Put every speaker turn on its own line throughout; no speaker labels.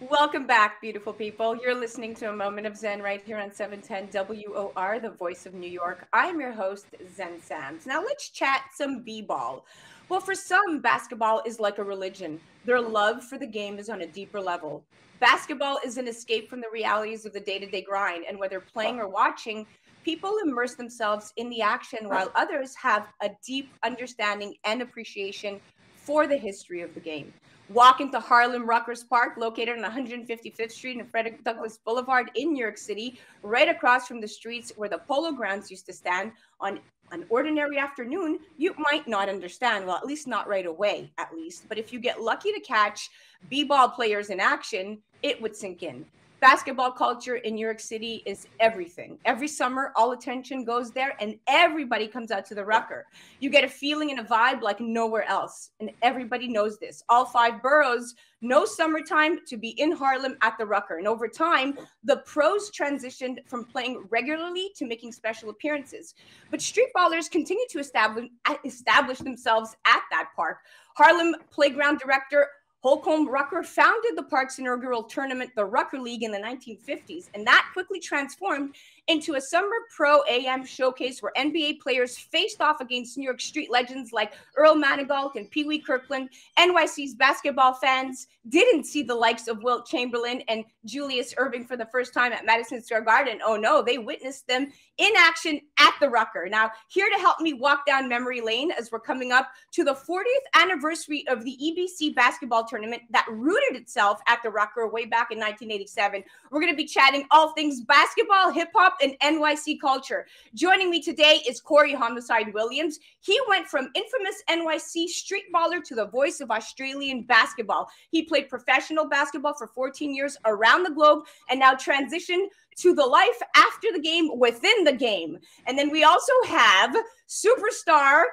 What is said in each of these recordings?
Welcome back, beautiful people. You're listening to A Moment of Zen right here on 710 WOR, the voice of New York. I'm your host, Zen Sams. Now let's chat some b-ball. Well, for some, basketball is like a religion. Their love for the game is on a deeper level. Basketball is an escape from the realities of the day-to-day grind, and whether playing or watching, people immerse themselves in the action while others have a deep understanding and appreciation for the history of the game. Walk into Harlem Rucker's Park, located on 155th Street and Frederick Douglass Boulevard in New York City, right across from the streets where the Polo Grounds used to stand. On an ordinary afternoon, you might not understand, well, at least not right away, at least. But if you get lucky to catch b-ball players in action, it would sink in. Basketball culture in New York City is everything. Every summer, all attention goes there and everybody comes out to the Rucker. You get a feeling and a vibe like nowhere else. And everybody knows this. All five boroughs know summertime to be in Harlem at the Rucker. And over time, the pros transitioned from playing regularly to making special appearances. But street ballers continue to establish themselves at that park. Harlem playground director Holcomb Rucker founded the park's inaugural tournament, the Rucker League, in the 1950s, and that quickly transformed into a summer pro AM showcase where NBA players faced off against New York street legends like Earl Manigault and Pee Wee Kirkland. NYC's basketball fans didn't see the likes of Wilt Chamberlain and Julius Erving for the first time at Madison Square Garden. Oh no, they witnessed them in action at the Rucker. Now, here to help me walk down memory lane as we're coming up to the 40th anniversary of the EBC basketball tournament that rooted itself at the Rucker way back in 1987. We're going to be chatting all things basketball, hip-hop, and NYC culture. Joining me today is Corey Homicide Williams. He went from infamous NYC street baller to the voice of Australian basketball. He played professional basketball for 14 years around the globe and now transitioned to the life after the game within the game. And then we also have superstar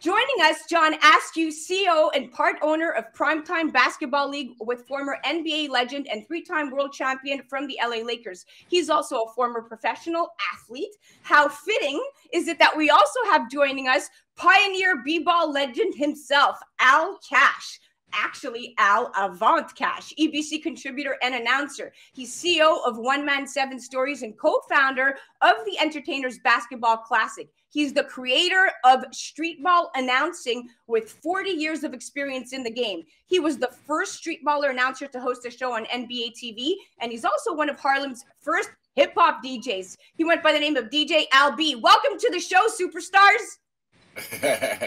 joining us, John Askew, CEO and part owner of Primetime Basketball League with former NBA legend and three-time world champion from the LA Lakers. He's also a former professional athlete. How fitting is it that we also have joining us pioneer b-ball legend himself, Al Cash. Actually, Al Avant Cash, EBC contributor and announcer. He's CEO of One Man 7 Stories and co-founder of the Entertainers Basketball Classic. He's the creator of streetball announcing with 40 years of experience in the game. He was the first streetballer announcer to host a show on NBA TV, and he's also one of Harlem's first hip-hop DJs. He went by the name of DJ Al B. Welcome to the show, superstars.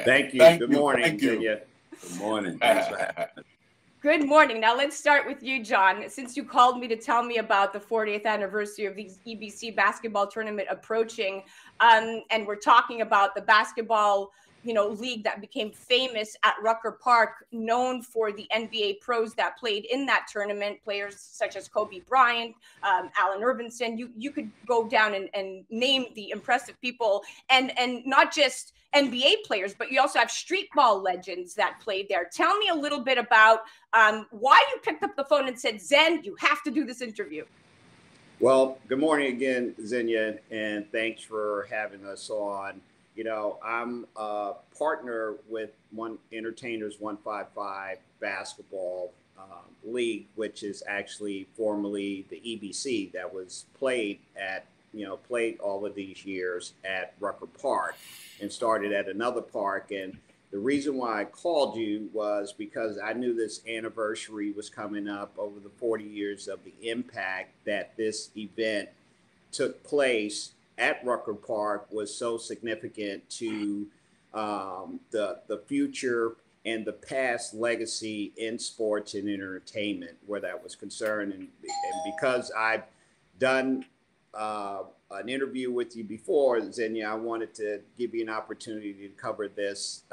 Thank you. Good morning. Thank you. Good morning. Thanks for having me.
Good morning. Now let's start with you, John. Since you called me to tell me about the 40th anniversary of the EBC basketball tournament approaching, and we're talking about the basketball, league that became famous at Rucker Park, known for the NBA pros that played in that tournament, players such as Kobe Bryant, Allen Iverson. You could go down and name the impressive people, and not just NBA players, but you also have street ball legends that played there. Tell me a little bit about why you picked up the phone and said, Zen, you have to do this interview.
Well, good morning again, Xenia, and thanks for having us on. I'm a partner with Entertainers 155 Basketball League, which is actually formerly the EBC that was played all of these years at Rucker Park and started at another park. And the reason why I called you was because I knew this anniversary was coming up over the 40 years of the impact that this event took place at Rucker Park was so significant to the future and the past legacy in sports and entertainment where that was concerned. And because I've done an interview with you before, Xenia, I wanted to give you an opportunity to cover this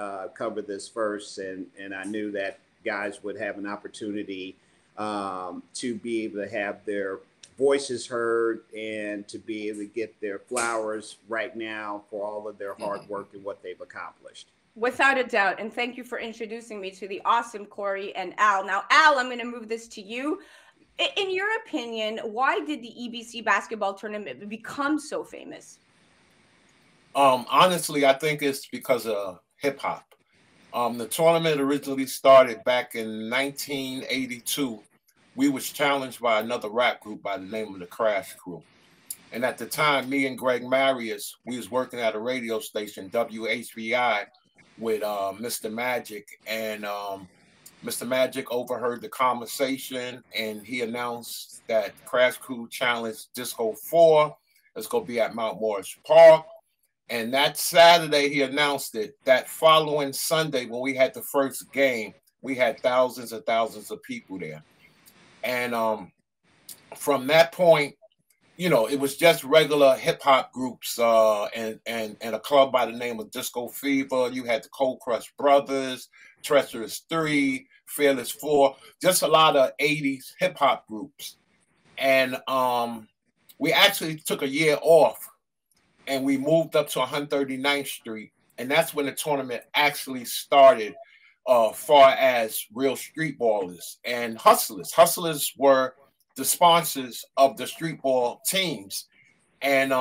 first. And I knew that guys would have an opportunity to be able to have their voices heard and to be able to get their flowers right now for all of their hard work and what they've accomplished.
Without a doubt. And thank you for introducing me to the awesome Corey and Al. Now, Al, I'm going to move this to you. In your opinion, why did the EBC basketball tournament become so famous?
Honestly, I think it's because of hip hop. The tournament originally started back in 1982 we was challenged by another rap group by the name of the Crash Crew. And at the time, me and Greg Marius, we was working at a radio station, WHBI, with Mr. Magic. And Mr. Magic overheard the conversation, and he announced that Crash Crew challenged Disco 4. It's going to be at Mount Morris Park. And that Saturday, he announced it. That following Sunday, when we had the first game, we had thousands and thousands of people there. And from that point, you know, it was just regular hip hop groups and a club by the name of Disco Fever. You had the Cold Crush Brothers, Treacherous 3, Fearless 4, just a lot of 80s hip hop groups. And we actually took a year off and we moved up to 139th Street. And that's when the tournament actually started, far as real street ballers and hustlers. Hustlers were the sponsors of the street ball teams. And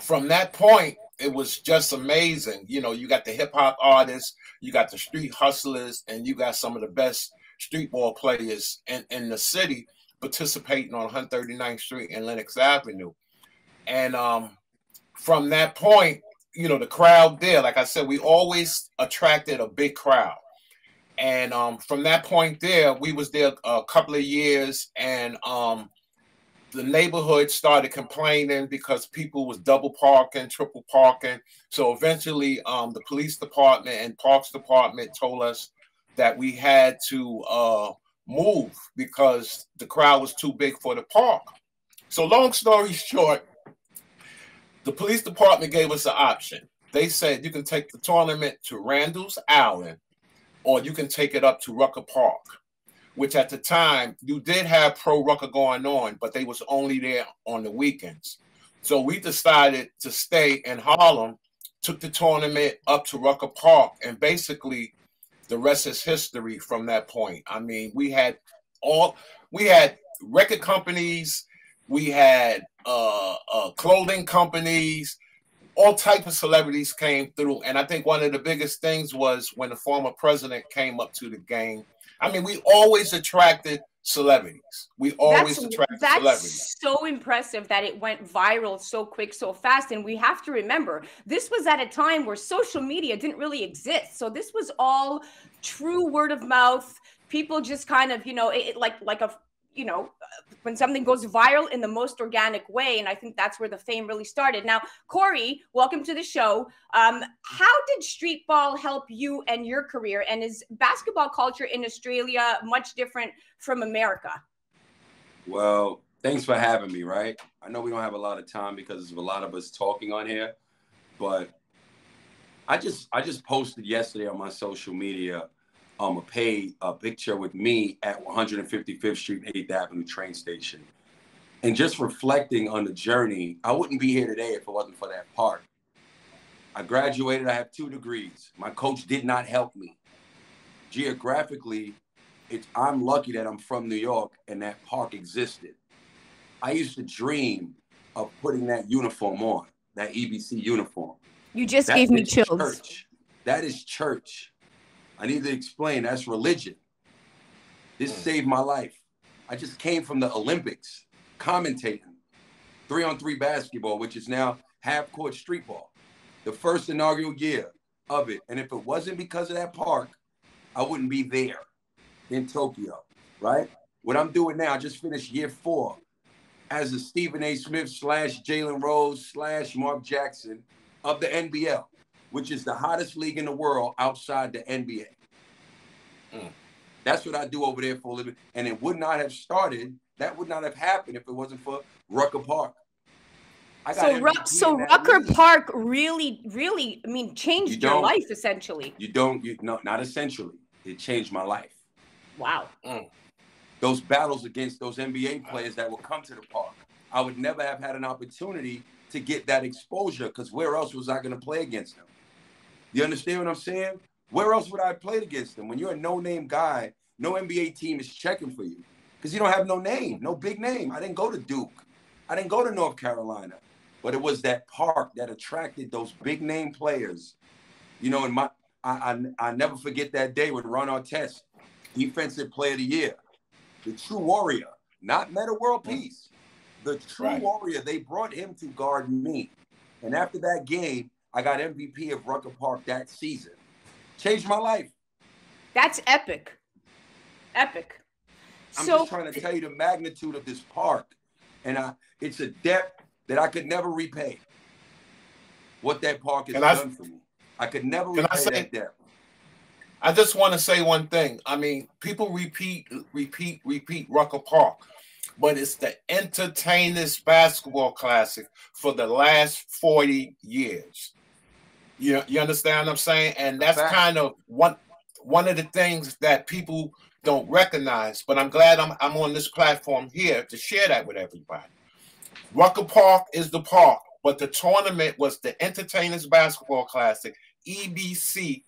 from that point, it was just amazing. You know, you got the hip hop artists, you got the street hustlers, and you got some of the best street ball players in the city participating on 139th Street and Lenox Avenue. And from that point, you know, the crowd there, like I said, we always attracted a big crowd. And from that point there, we was there a couple of years, and the neighborhood started complaining because people was double parking, triple parking. So eventually the police department and parks department told us that we had to move because the crowd was too big for the park. So long story short, the police department gave us an option. They said you can take the tournament to Randall's Island, or you can take it up to Rucker Park, which at the time, you did have Pro Rucker going on, but they was only there on the weekends. So we decided to stay in Harlem, took the tournament up to Rucker Park, and basically the rest is history from that point. I mean, we had record companies, we had clothing companies, all type of celebrities came through. And I think one of the biggest things was when the former president came up to the game. I mean, we always attracted celebrities. We always attracted celebrities.
That's so impressive that it went viral so quick, so fast. And we have to remember, this was at a time where social media didn't really exist. So this was all true word of mouth. People just kind of, you know, when something goes viral in the most organic way. And I think that's where the fame really started. Now, Corey, welcome to the show. How did street ball help you and your career? And is basketball culture in Australia much different from America?
Well, thanks for having me, right? I know we don't have a lot of time because there's a lot of us talking on here, but I just posted yesterday on my social media a picture with me at 155th Street and 8th Avenue train station. And just reflecting on the journey, I wouldn't be here today if it wasn't for that park. I graduated, I have 2 degrees. My coach did not help me. Geographically, I'm lucky that I'm from New York and that park existed. I used to dream of putting that uniform on, that EBC uniform.
You just gave me chills.
Church. That is church. I need to explain, that's religion. This saved my life. I just came from the Olympics, commentating 3-on-3 basketball, which is now half-court street ball. The first inaugural year of it. And if it wasn't because of that park, I wouldn't be there in Tokyo, right? What I'm doing now, I just finished year 4 as a Stephen A. Smith / Jalen Rose / Mark Jackson of the NBL, which is the hottest league in the world outside the NBA. That's what I do over there for a living. And it would not have started, that would not have happened if it wasn't for Rucker Park.
So Rucker Park really, I mean, changed your life, essentially.
No, not essentially. It changed my life.
Wow.
Those battles against those NBA players that would come to the park, I would never have had an opportunity to get that exposure, because where else was I going to play against them? You understand what I'm saying? Where else would I have played against them? When you're a no-name guy, no NBA team is checking for you because you don't have no name, no big name. I didn't go to Duke. I didn't go to North Carolina. But it was that park that attracted those big-name players. You know, and I never forget that day when Ron Artest, Defensive Player of the Year. the true warrior, not Meta World Peace. The true warrior, they brought him to guard me. And after that game, I got MVP of Rucker Park that season. Changed my life.
That's epic. Epic.
I'm just trying to tell you the magnitude of this park. And it's a debt that I could never repay. What that park has done for me. I could never repay that debt.
I just want to say one thing. I mean, people repeat Rucker Park, but it's the entertainest basketball classic for the last 40 years. You understand what I'm saying? And that's kind of one of the things that people don't recognize. But I'm glad I'm on this platform here to share that with everybody. Rucker Park is the park, but the tournament was the Entertainers Basketball Classic. EBC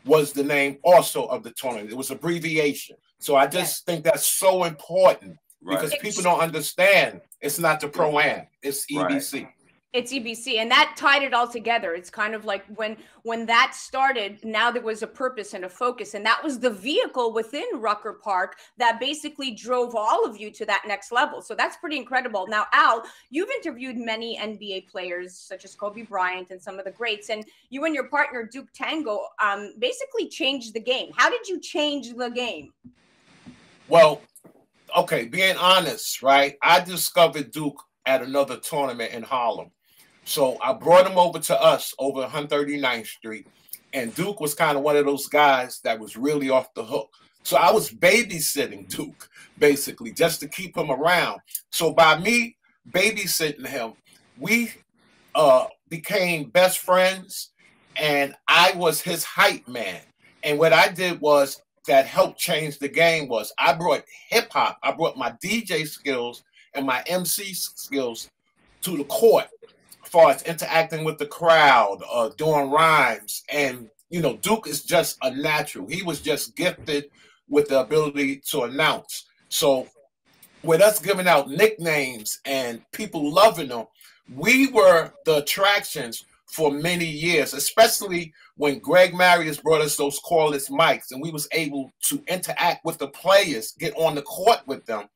was the name also of the tournament. It was abbreviation. So I just think that's so important because people don't understand. It's not the Pro-Am. It's EBC.
It's EBC, and that tied it all together. It's kind of like when that started, now there was a purpose and a focus, and that was the vehicle within Rucker Park that basically drove all of you to that next level. So that's pretty incredible. Now, Al, you've interviewed many NBA players such as Kobe Bryant and some of the greats, and you and your partner Duke Tango basically changed the game. How did you change the game?
Well, okay, being honest, right? I discovered Duke at another tournament in Harlem. So I brought him over to us over 139th Street. And Duke was kind of one of those guys that was really off the hook. So I was babysitting Duke, basically, just to keep him around. So by me babysitting him, we became best friends. And I was his hype man. And what I did was that helped change the game was I brought hip-hop. I brought my DJ skills and my MC skills to the court as far as interacting with the crowd, doing rhymes. And, you know, Duke is just a natural. He was just gifted with the ability to announce. So with us giving out nicknames and people loving them, we were the attractions for many years, especially when Greg Marius brought us those cordless mics and we was able to interact with the players, get on the court with them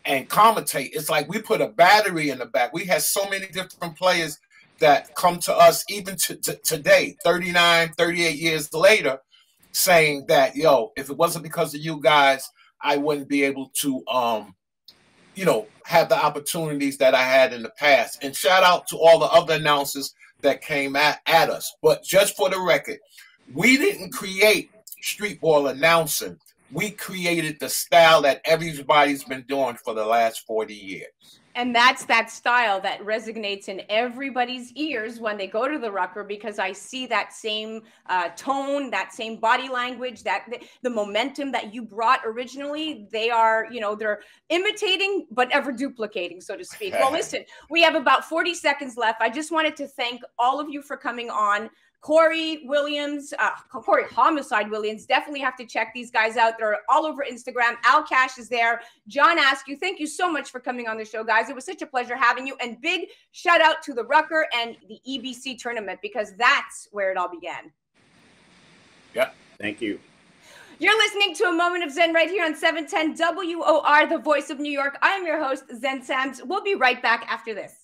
and commentate. It's like we put a battery in the back. We had so many different players that come to us even today, 39, 38 years later, saying that, yo, if it wasn't because of you guys, I wouldn't be able to, you know, have the opportunities that I had in the past. And shout out to all the other announcers that came at us. But just for the record, we didn't create street ball announcing. We created the style that everybody's been doing for the last 40 years.
And that's that style that resonates in everybody's ears when they go to the Rucker, because I see that same tone, that same body language, that the momentum that you brought originally, they are, you know, they're imitating, but ever duplicating, so to speak. Well, listen, we have about 40 seconds left. I just wanted to thank all of you for coming on. Corey Williams, Corey Homicide Williams, definitely have to check these guys out. They're all over Instagram. Al Cash is there. John Askew, thank you so much for coming on the show, guys. It was such a pleasure having you. And big shout out to the Rucker and the EBC tournament, because that's where it all began.
Yeah, thank you.
You're listening to A Moment of Zen right here on 710 WOR, the voice of New York. I'm your host, Zen Sams. We'll be right back after this.